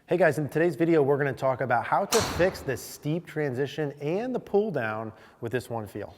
Hey guys, in today's video, we're going to talk about how to fix the steep transition and the pull down with this one feel.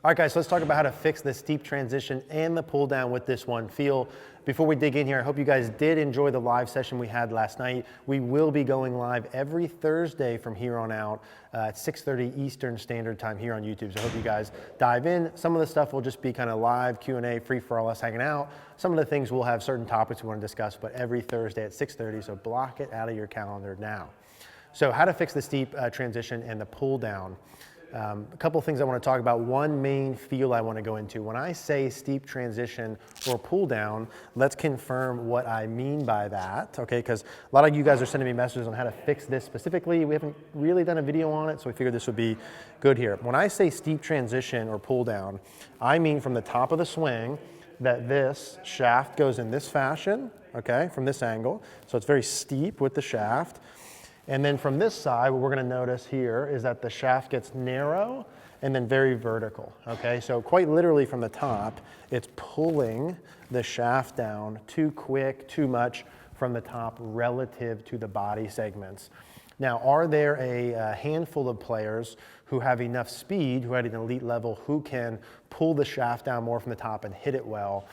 All right guys, so let's talk about how to fix the steep transition and the pull down with this one feel. Before we dig in here, I hope you guys did enjoy the live session we had last night. We will be going live every Thursday from here on out at 6:30 Eastern Standard Time here on YouTube. So I hope you guys dive in. Some of the stuff will just be kind of live Q&A, free for all us hanging out. Some of the things we'll have certain topics we want to discuss, but every Thursday at 6:30, so block it out of your calendar now. So how to fix the steep transition and the pull down. A couple of things I want to talk about. One main feel I want to go into. When I say steep transition or pull down, let's confirm what I mean by that, okay? Because a lot of you guys are sending me messages on how to fix this specifically. We haven't really done a video on it, so we figured this would be good here. When I say steep transition or pull down, I mean from the top of the swing that this shaft goes in this fashion, okay, from this angle. So it's very steep with the shaft. And then from this side, what we're going to notice here is that the shaft gets narrow and then very vertical, okay? So quite literally from the top, it's pulling the shaft down too quick, too much from the top relative to the body segments. Now, are there a handful of players who have enough speed, who are at an elite level, who can pull the shaft down more from the top and hit it well?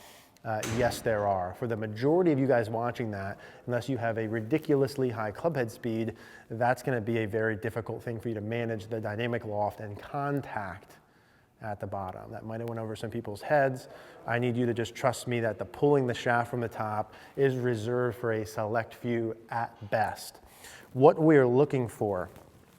Yes, there are. For the majority of you guys watching that, unless you have a ridiculously high club head speed, that's going to be a very difficult thing for you to manage the dynamic loft and contact at the bottom. That might have went over some people's heads. I need you to just trust me that the pulling the shaft from the top is reserved for a select few at best. What we're looking for,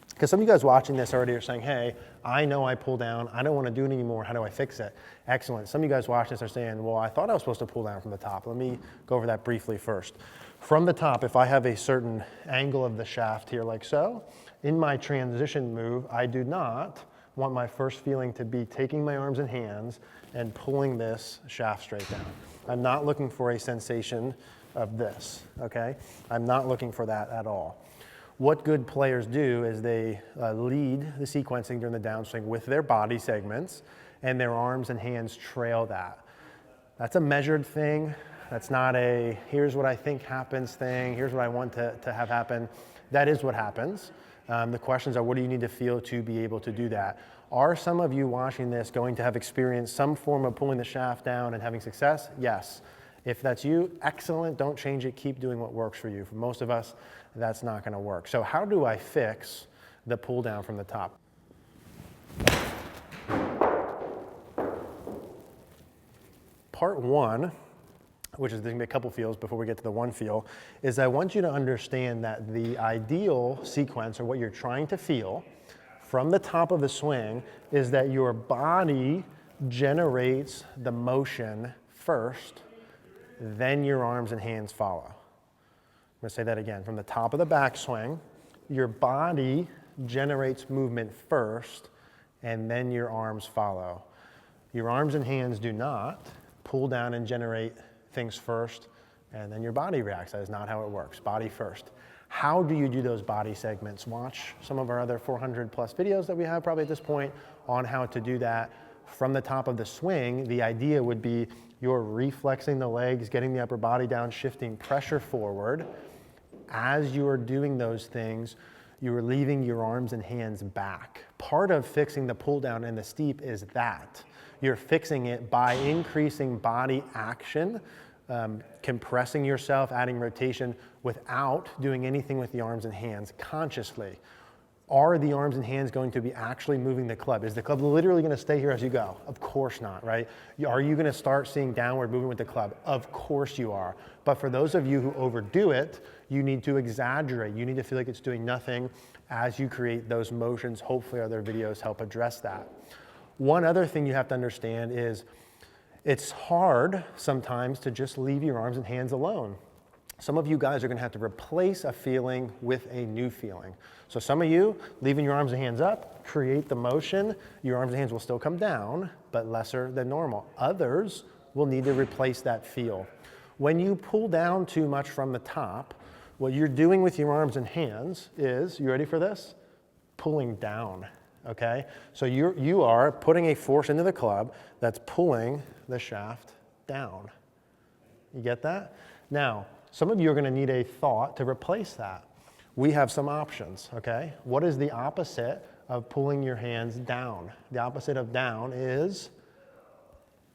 because some of you guys watching this already are saying, hey, I know I pull down, I don't want to do it anymore, how do I fix it? Excellent. Some of you guys watching this are saying, well, I thought I was supposed to pull down from the top. Let me go over that briefly first. From the top, if I have a certain angle of the shaft here like so, in my transition move, I do not want my first feeling to be taking my arms and hands and pulling this shaft straight down. I'm not looking for a sensation of this, okay? I'm not looking for that at all. What good players do is they lead the sequencing during the downswing with their body segments, and their arms and hands trail that. That's a measured thing. That's not a, here's what I think happens thing, here's what I want to have happen. That is what happens. The questions are, what do you need to feel to be able to do that? Are some of you watching this going to have experienced some form of pulling the shaft down and having success? Yes. If that's you, excellent, don't change it, keep doing what works for you. For most of us, that's not gonna work. So how do I fix the pull down from the top? Part one, which is there's gonna be a couple feels before we get to the one feel, is I want you to understand that the ideal sequence, or what you're trying to feel from the top of the swing, is that your body generates the motion first, then your arms and hands follow. I'm going to say that again. From the top of the backswing, your body generates movement first, and then your arms follow. Your arms and hands do not pull down and generate things first, and then your body reacts. That is not how it works. Body first. How do you do those body segments? Watch some of our other 400 plus videos that we have probably at this point on how to do that. From the top of the swing, the idea would be you're reflexing the legs, getting the upper body down, shifting pressure forward. As you are doing those things, you are leaving your arms and hands back. Part of fixing the pull down and the steep is that. You're fixing it by increasing body action, compressing yourself, adding rotation without doing anything with the arms and hands consciously. Are the arms and hands going to be actually moving the club? Is the club literally going to stay here as you go? Of course not, right? Are you going to start seeing downward movement with the club? Of course you are. But for those of you who overdo it, you need to exaggerate. You need to feel like it's doing nothing as you create those motions. Hopefully other videos help address that. One other thing you have to understand is it's hard sometimes to just leave your arms and hands alone. Some of you guys are going to have to replace a feeling with a new feeling. So some of you, leaving your arms and hands up, create the motion. Your arms and hands will still come down, but lesser than normal. Others will need to replace that feel. When you pull down too much from the top, what you're doing with your arms and hands is, you ready for this? Pulling down. okay? So you are putting a force into the club that's pulling the shaft down. You get that? Now, some of you are going to need a thought to replace that. We have some options, okay? What is the opposite of pulling your hands down? The opposite of down is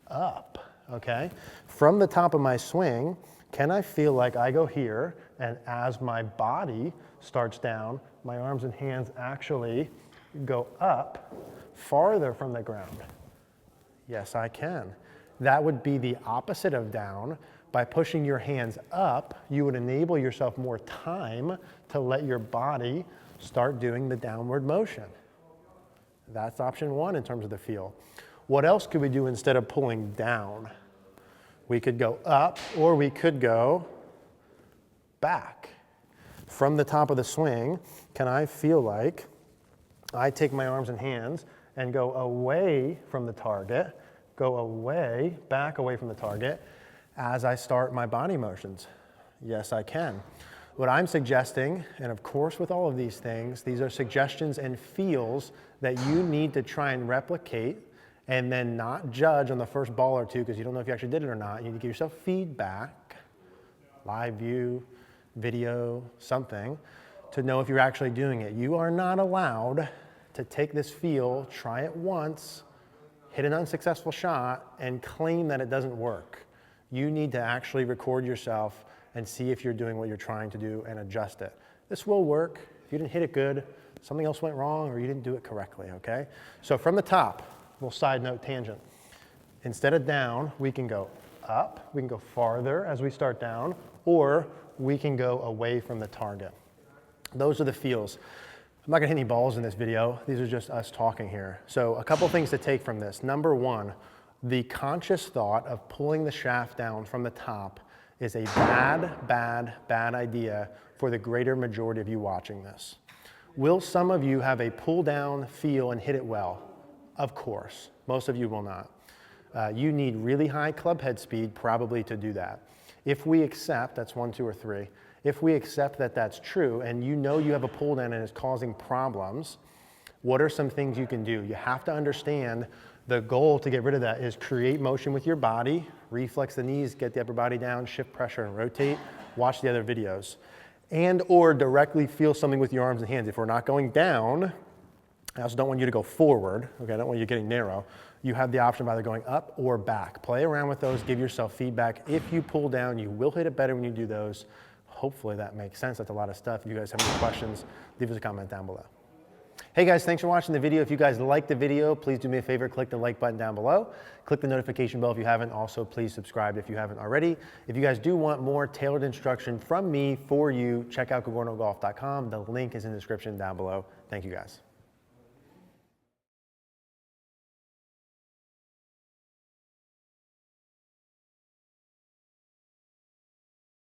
up, okay? From the top of my swing, can I feel like I go here, and as my body starts down, my arms and hands actually go up farther from the ground? Yes, I can. That would be the opposite of down. By pushing your hands up, you would enable yourself more time to let your body start doing the downward motion. That's option one in terms of the feel. What else could we do instead of pulling down? We could go up, or we could go back. From the top of the swing, can I feel like I take my arms and hands and go away from the target, go away, back away from the target, as I start my body motions? Yes, I can. What I'm suggesting, and of course with all of these things, these are suggestions and feels that you need to try and replicate, and then not judge on the first ball or two because you don't know if you actually did it or not. You need to give yourself feedback, live view, video, something, to know if you're actually doing it. You are not allowed to take this feel, try it once, hit an unsuccessful shot, and claim that it doesn't work. You need to actually record yourself and see if you're doing what you're trying to do and adjust it. This will work. If you didn't hit it good, something else went wrong, or you didn't do it correctly, okay? So from the top, little side note tangent. Instead of down, we can go up, we can go farther as we start down, or we can go away from the target. Those are the feels. I'm not gonna hit any balls in this video. These are just us talking here. So a couple things to take from this. Number one, the conscious thought of pulling the shaft down from the top is a bad idea for the greater majority of you watching this. Will some of you have a pull down feel and hit it well? Of course, most of you will not. You need really high club head speed probably to do that. If we accept, that's 1, 2, or 3, if we accept that that's true and you know you have a pull down and it's causing problems, what are some things you can do? You have to understand the goal to get rid of that is create motion with your body, reflex the knees, get the upper body down, shift pressure and rotate, watch the other videos. And or directly feel something with your arms and hands. If we're not going down, I also don't want you to go forward, okay? I don't want you getting narrow. You have the option of either going up or back. Play around with those, give yourself feedback. If you pull down, you will hit it better when you do those. Hopefully that makes sense. That's a lot of stuff. If you guys have any questions, leave us a comment down below. Hey guys, thanks for watching the video. If you guys liked the video, please do me a favor, click the like button down below. Click the notification bell if you haven't. Also, please subscribe if you haven't already. If you guys do want more tailored instruction from me for you, check out cogornogolf.com. The link is in the description down below. Thank you guys.